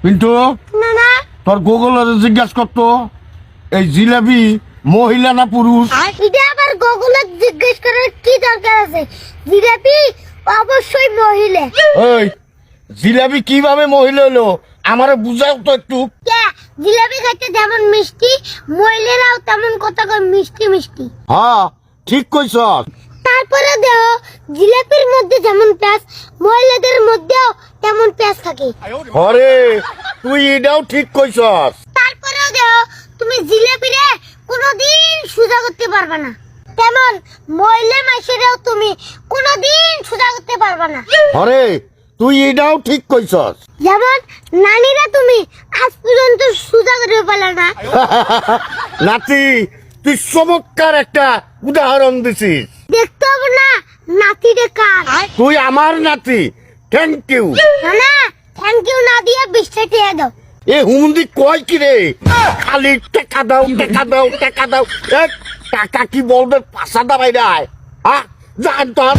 পিন্টু না না তোর গুগলের জিজ্ঞাসা করতো এই জিলাপি মহিলা না পুরুষ? এটা আবার গুগলে জিজ্ঞেস করার কি দরকার আছে? জিলাপি অবশ্যই মহিলা। এই জিলাপি কিভাবে মহিলা হলো আমারে বুঝাও তো একটু। কে জিলাপি খাইতে যেমন মিষ্টি, মহিলারাও তেমন কথা কয় মিষ্টি মিষ্টি। হ্যাঁ ঠিক কইছস। তারপরে দেহ জিলাপির মধ্যে যেমন প্যাঁচ, মহিলাদের মধ্যেও তেমন প্যাঁচ থাকে। আরে তুই এটাও ঠিক কইছস। তারপরে দেহ তুমি জিলাপিরে কোনোদিন সোজা করতে পারবে না, তেমন মহিলা মাইসেরাও তুমি কোনোদিন সোজা করতে পারবে না। আরে তুই এটাও ঠিক কইছস। যেমন নানীরা তুমি আজ পর্যন্ত সোজা করে পারলে না। নাতি তুই চমৎকার একটা উদাহরণ দিছিস। দেখতে হবে না নাতিরে কার। তুই আমার নাতি, থ্যাংক ইউ। না না থ্যাংক ইউ না দিয়ে বিশটা টিয়া দাও। এ হুমুন্দি কয় কি রে, খালি টাকা দাও টাকা দাও টাকা দাও। এক টাকা কি বলবে পাশা দাবাই দেয়? হ্যাঁ জান তোর